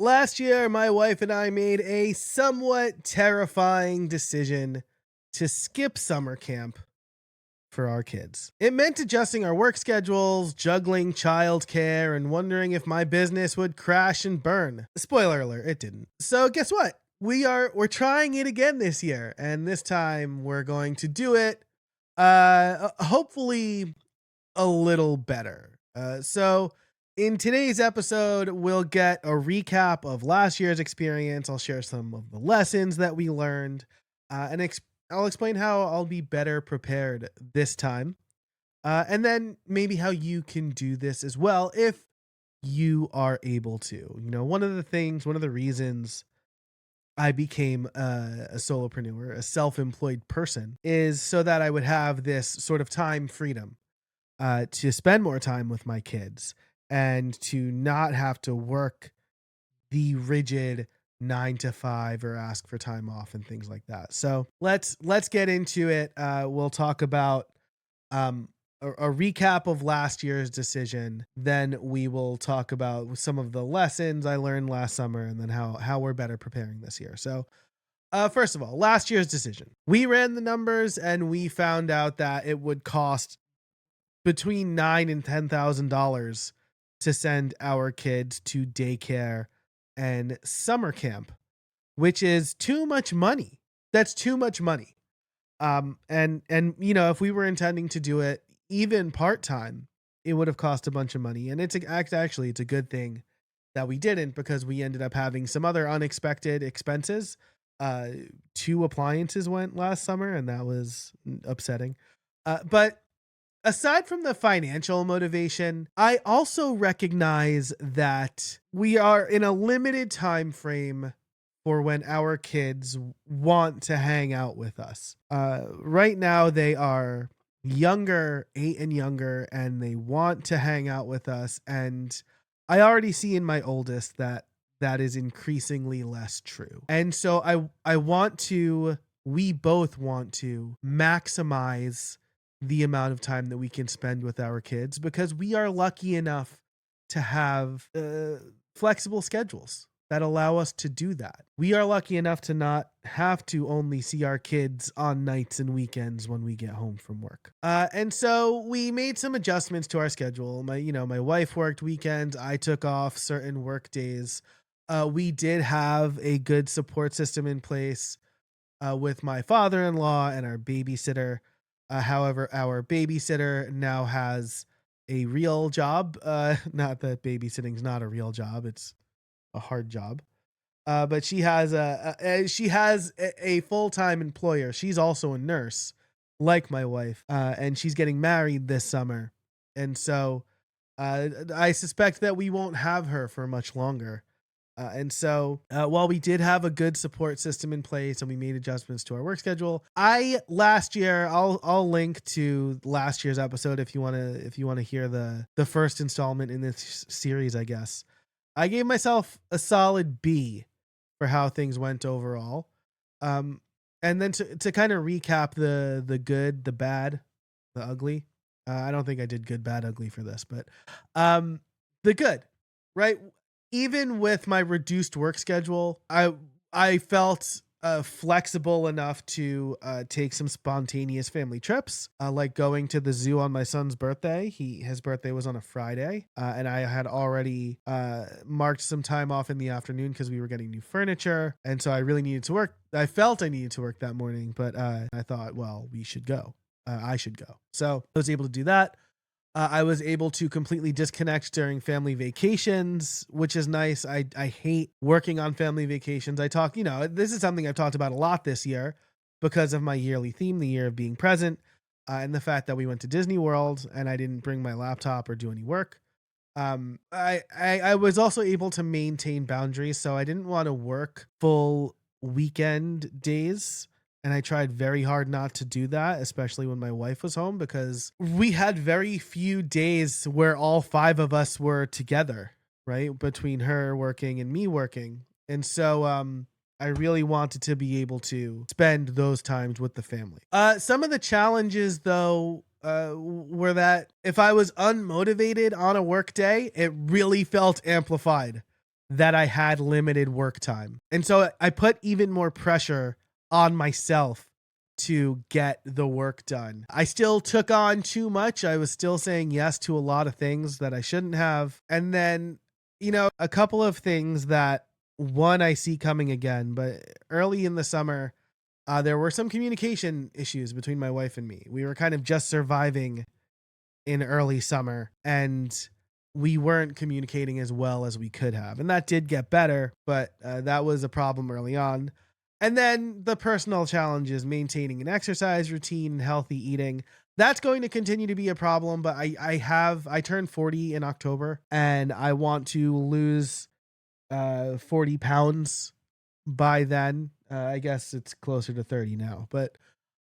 Last year, my wife and I made a somewhat terrifying decision to skip summer camp for our kids. It meant adjusting our work schedules, juggling childcare, and wondering if my business would crash and burn. Spoiler alert, it didn't. So guess what? We're trying it again this year, and this time we're going to do it hopefully a little better. So in today's episode, we'll get a recap of last year's experience. I'll share some of the lessons that we learned, and I'll explain how I'll be better prepared this time. And then maybe how you can do this as well if you are able to. One of the reasons I became a solopreneur, a self employed person, is so that I would have this sort of time freedom to spend more time with my kids and to not have to work the rigid 9 to 5 or ask for time off and things like that. So let's get into it. We'll talk about um, a recap of last year's decision. Then we will talk about some of the lessons I learned last summer, and then how we're better preparing this year. So first of all, last year's decision. We ran the numbers and we found out that it would cost between $9,000 and $10,000 to send our kids to daycare and summer camp, which is too much money. That's too much money. And if we were intending to do it even part time, it would have cost a bunch of money. And actually it's a good thing that we didn't, because we ended up having some other unexpected expenses. Uh, 2 appliances went last summer, and that was upsetting. But aside from the financial motivation, I also recognize that we are in a limited time frame for when our kids want to hang out with us. Right now, they are younger, 8 and younger, and they want to hang out with us. And I already see in my oldest that that is increasingly less true. And so we both want to maximize the amount of time that we can spend with our kids, because we are lucky enough to have flexible schedules that allow us to do that. We are lucky enough to not have to only see our kids on nights and weekends when we get home from work. And so we made some adjustments to our schedule. My wife worked weekends. I took off certain work days. We did have a good support system in place with my father-in-law and our babysitter. However, our babysitter now has a real job. Not that babysitting's not a real job; it's a hard job. But she has a full-time employer. She's also a nurse, like my wife, and she's getting married this summer, and so I suspect that we won't have her for much longer. And so, while we did have a good support system in place and we made adjustments to our work schedule, last year, I'll link to last year's episode if you want to hear the first installment in this series. I guess I gave myself a solid B for how things went overall. And then to kind of recap the good, the bad, the ugly. I don't think I did good, bad, ugly for this, but the good, right? Even with my reduced work schedule, I felt flexible enough to take some spontaneous family trips, like going to the zoo on my son's birthday. His birthday was on a Friday, and I had already marked some time off in the afternoon because we were getting new furniture, and so I really needed to work. I felt I needed to work that morning, but I thought, well, we should go. I should go. So I was able to do that. I was able to completely disconnect during family vacations, which is nice. I hate working on family vacations. This is something I've talked about a lot this year because of my yearly theme, the year of being present, and the fact that we went to Disney World and I didn't bring my laptop or do any work. I was also able to maintain boundaries, so I didn't want to work full weekend days. And I tried very hard not to do that, especially when my wife was home, because we had very few days where all 5 of us were together, right? Between her working and me working. And so I really wanted to be able to spend those times with the family. Some of the challenges, though, were that if I was unmotivated on a work day, it really felt amplified that I had limited work time. And so I put even more pressure on myself to get the work done. I still took on too much. I was still saying yes to a lot of things that I shouldn't have. And then, a couple of things that one I see coming again, but early in the summer, there were some communication issues between my wife and me. We were kind of just surviving in early summer and we weren't communicating as well as we could have. And that did get better, but that was a problem early on. And then the personal challenges, maintaining an exercise routine, healthy eating. That's going to continue to be a problem, but I turned 40 in October and I want to lose 40 pounds by then. I guess it's closer to 30 now, but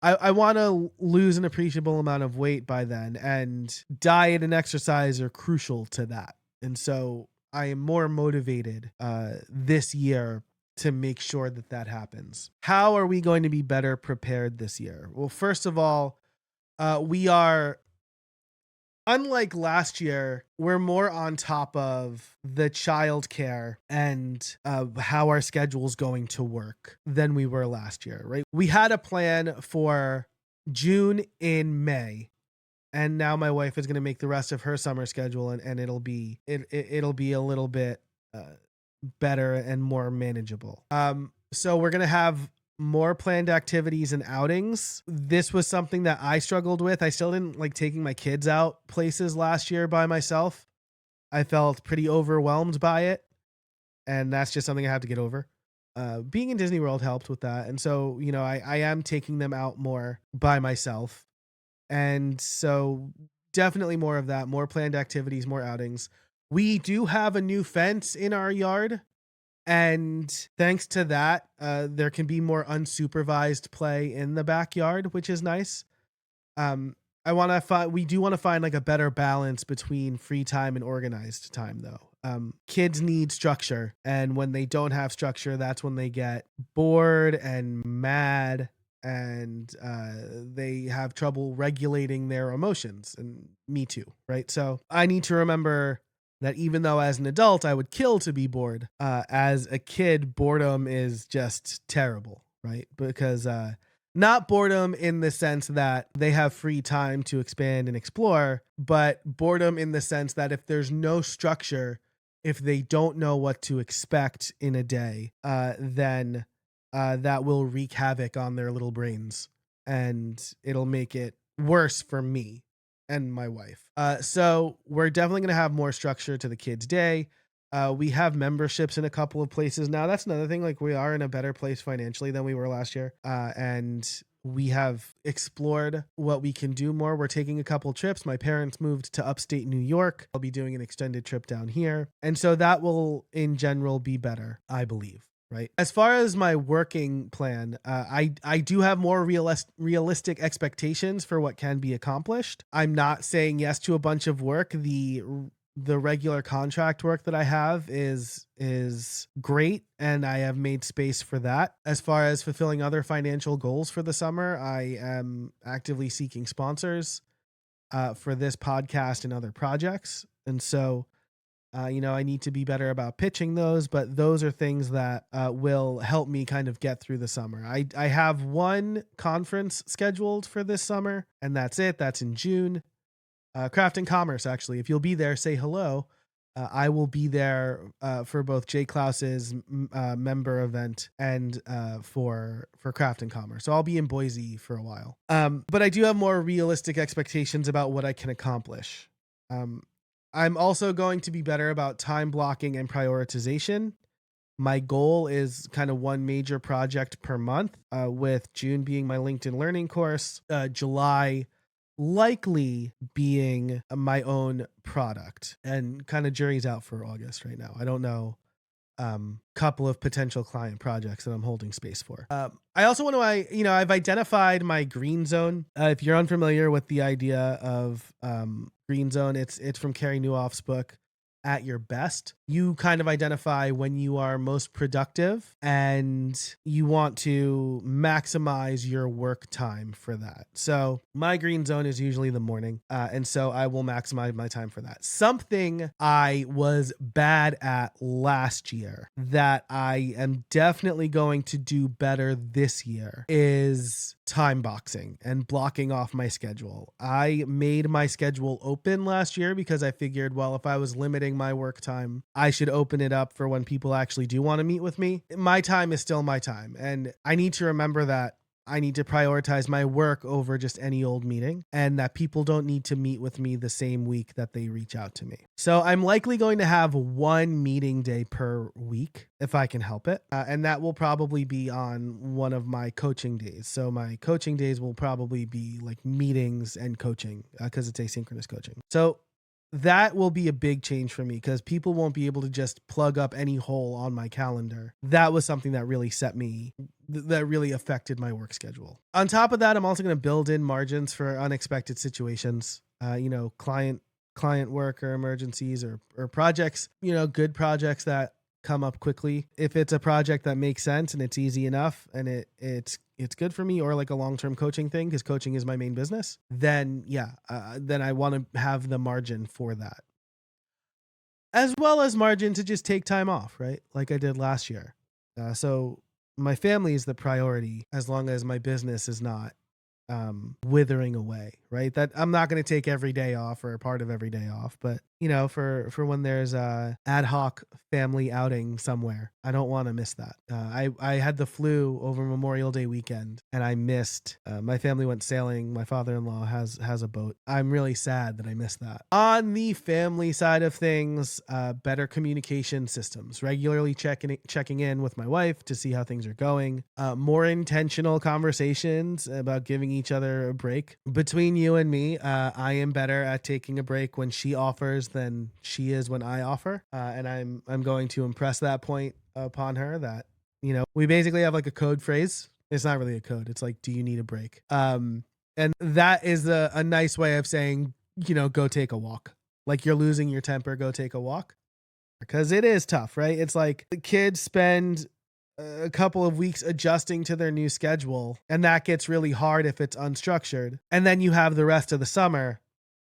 I want to lose an appreciable amount of weight by then, and diet and exercise are crucial to that. And so I am more motivated this year to make sure that that happens. How are we going to be better prepared this year? Well, first of all, we are, unlike last year, we're more on top of the childcare and how our schedule's going to work than we were last year, right? We had a plan for June in May, and now my wife is going to make the rest of her summer schedule, and it'll be a little bit better and more manageable. So we're going to have more planned activities and outings. This was something that I struggled with. I still didn't like taking my kids out places last year by myself. I felt pretty overwhelmed by it, and that's just something I have to get over. Being in Disney World helped with that. And so, I am taking them out more by myself. And so definitely more of that, more planned activities, more outings. We do have a new fence in our yard. And thanks to that, there can be more unsupervised play in the backyard, which is nice. We do want to find like a better balance between free time and organized time though. Kids need structure, and when they don't have structure, that's when they get bored and mad, and they have trouble regulating their emotions, and me too, right? So I need to remember that even though as an adult I would kill to be bored, as a kid, boredom is just terrible, right? Because not boredom in the sense that they have free time to expand and explore, but boredom in the sense that if there's no structure, if they don't know what to expect in a day, then that will wreak havoc on their little brains, and it'll make it worse for me and my wife. So we're definitely going to have more structure to the kids' day. We have memberships in a couple of places now. That's another thing. Like, we are in a better place financially than we were last year. And we have explored what we can do more. We're taking a couple trips. My parents moved to upstate New York. I'll be doing an extended trip down here. And so that will in general be better, I believe. Right. As far as my working plan, I do have more realistic expectations for what can be accomplished. I'm not saying yes to a bunch of work. The regular contract work that I have is great, and I have made space for that. As far as fulfilling other financial goals for the summer, I am actively seeking sponsors for this podcast and other projects. And so I need to be better about pitching those, but those are things that will help me kind of get through the summer. I have one conference scheduled for this summer, and that's it. That's in June. Craft and Commerce, actually. If you'll be there, say hello. I will be there for both Jay Klaus's member event and for Craft and Commerce. So I'll be in Boise for a while. But I do have more realistic expectations about what I can accomplish. I'm also going to be better about time blocking and prioritization. My goal is kind of one major project per month, with June being my LinkedIn learning course, July likely being my own product, and kind of jury's out for August right now. I don't know. Couple of potential client projects that I'm holding space for. I also want to, I've identified my green zone. If you're unfamiliar with the idea of green zone, it's from Carey Nieuwhof's book, at your best. You kind of identify when you are most productive and you want to maximize your work time for that. So my green zone is usually the morning. And so I will maximize my time for that. Something I was bad at last year that I am definitely going to do better this year is time boxing and blocking off my schedule. I made my schedule open last year because I figured, well, if I was limiting my work time, I should open it up for when people actually do want to meet with me. My time is still my time. And I need to remember that I need to prioritize my work over just any old meeting, and that people don't need to meet with me the same week that they reach out to me. So I'm likely going to have one meeting day per week if I can help it. And that will probably be on one of my coaching days. So my coaching days will probably be like meetings and coaching because it's asynchronous coaching. So that will be a big change for me because people won't be able to just plug up any hole on my calendar. That was something that really that really affected my work schedule. On top of that, I'm also going to build in margins for unexpected situations, client work or emergencies or projects, good projects that come up quickly. If it's a project that makes sense and it's easy enough and it's good for me, or like a long-term coaching thing, because coaching is my main business, then then I want to have the margin for that, as well as margin to just take time off, right? Like I did last year. So my family is the priority as long as my business is not withering away, right? That I'm not going to take every day off or a part of every day off, but for when there's a ad hoc family outing somewhere, I don't want to miss that. I had the flu over Memorial Day weekend and I missed, my family went sailing. My father-in-law has a boat. I'm really sad that I missed that. On the family side of things, better communication systems, regularly checking in with my wife to see how things are going, more intentional conversations about giving each other a break. Between you and me, I am better at taking a break when she offers than she is when I offer. And I'm going to impress that point upon her that, we basically have like a code phrase. It's not really a code. It's like, do you need a break? And that is a nice way of saying, go take a walk. Like you're losing your temper, go take a walk. Because it is tough, right? It's like the kids spend a couple of weeks adjusting to their new schedule, and that gets really hard if it's unstructured. And then you have the rest of the summer,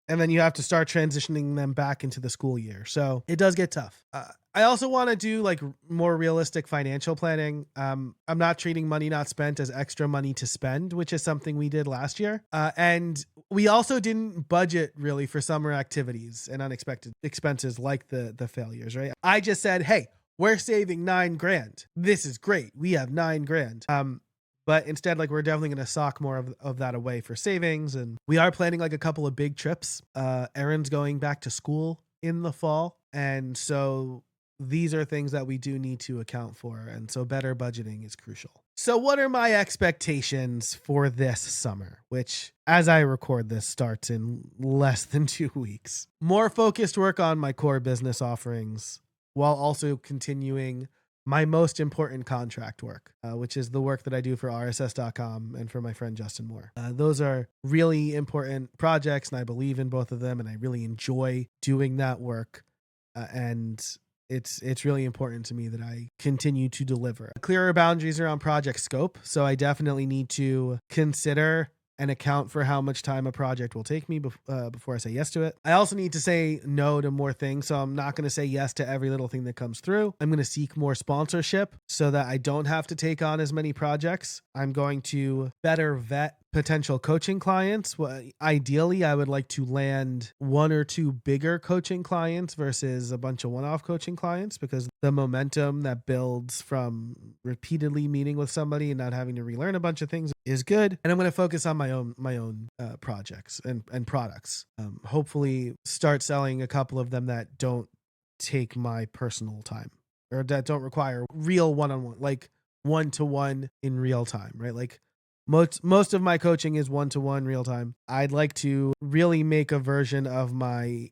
and then you have to start transitioning them back into the school year. So it does get tough. I also want to do like more realistic financial planning. I'm not treating money not spent as extra money to spend, which is something we did last year. And we also didn't budget really for summer activities and unexpected expenses like the failures, right? I just said, hey, we're saving $9,000. This is great. We have $9,000. But instead, like, we're definitely going to sock more of that away for savings. And we are planning like a couple of big trips. Erin's going back to school in the fall. And so these are things that we do need to account for. And so better budgeting is crucial. So what are my expectations for this summer, which as I record this starts in less than 2 weeks? More focused work on my core business offerings while also continuing my most important contract work, which is the work that I do for RSS.com and for my friend Justin Moore. Those are really important projects, and I believe in both of them, and I really enjoy doing that work. And it's really important to me that I continue to deliver. Clearer boundaries around project scope. So I definitely need to consider and account for how much time a project will take me before I say yes to it. I also need to say no to more things. So I'm not going to say yes to every little thing that comes through. I'm going to seek more sponsorship so that I don't have to take on as many projects. I'm going to better vet potential coaching clients. Well, ideally, I would like to land 1 or 2 bigger coaching clients versus a bunch of one-off coaching clients, because the momentum that builds from repeatedly meeting with somebody and not having to relearn a bunch of things is good. And I'm going to focus on my own projects and products. Hopefully start selling a couple of them that don't take my personal time, or that don't require real one-on-one, like one-to-one in real time, right? Like most of my coaching is one-to-one real time. I'd like to really make a version of my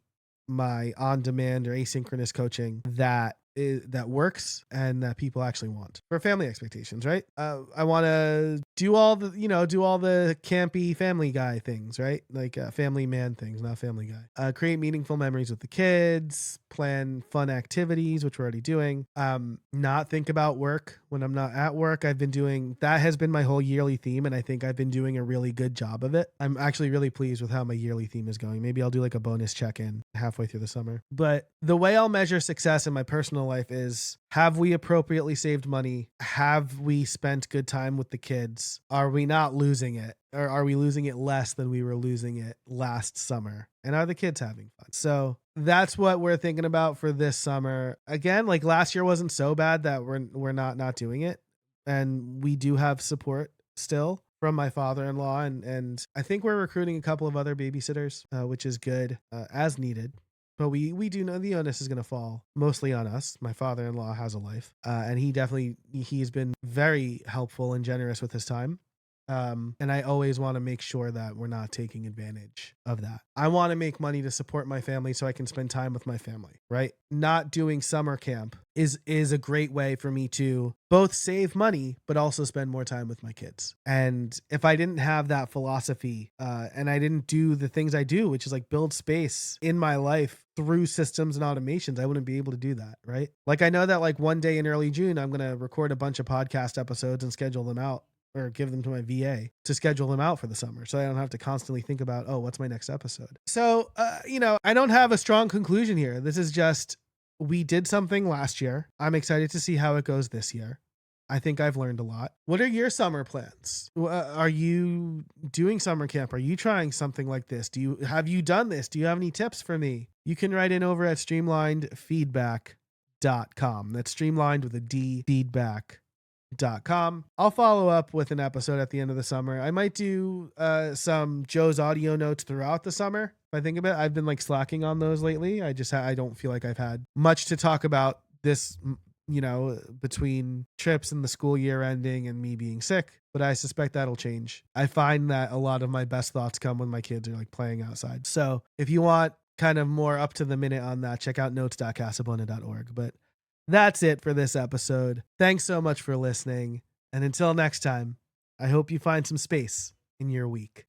on-demand or asynchronous coaching that that works and that people actually want for family expectations, right? I want to do all the, do all the campy family guy things, right? Like family man things, not family guy. Create meaningful memories with the kids, plan fun activities, which we're already doing. Not think about work when I'm not at work. I've been doing that has been my whole yearly theme, and I think I've been doing a really good job of it. I'm actually really pleased with how my yearly theme is going. Maybe I'll do like a bonus check-in halfway through the summer. But the way I'll measure success in my personal life is, have we appropriately saved money? Have we spent good time with the kids? Are we not losing it? Or are we losing it less than we were losing it last summer? And are the kids having fun? So that's what we're thinking about for this summer. Again, like last year wasn't so bad that we're not doing it. And we do have support still from my father-in-law, and I think we're recruiting a couple of other babysitters, which is good, as needed. But we do know the onus is going to fall mostly on us. My father-in-law has a life, and he's been very helpful and generous with his time. And I always want to make sure that we're not taking advantage of that. I want to make money to support my family so I can spend time with my family, right? Not doing summer camp is a great way for me to both save money, but also spend more time with my kids. And if I didn't have that philosophy, and I didn't do the things I do, which is like build space in my life through systems and automations, I wouldn't be able to do that, right? Like I know that like one day in early June, I'm going to record a bunch of podcast episodes and schedule them out, or give them to my VA to schedule them out for the summer, so I don't have to constantly think about, oh, what's my next episode? So, I don't have a strong conclusion here. This is just, we did something last year. I'm excited to see how it goes this year. I think I've learned a lot. What are your summer plans? Are you doing summer camp? Are you trying something like this? Have you done this? Do you have any tips for me? You can write in over at streamlinedfeedback.com. That's streamlined with a D, feedback.com. I'll follow up with an episode at the end of the summer. I might do some Joe's audio notes throughout the summer. If I think about it, I've been like slacking on those lately. I don't feel like I've had much to talk about this, between trips and the school year ending and me being sick, but I suspect that'll change. I find that a lot of my best thoughts come when my kids are like playing outside. So if you want kind of more up to the minute on that, check out notes.casabona.org. But that's it for this episode. Thanks so much for listening. And until next time, I hope you find some space in your week.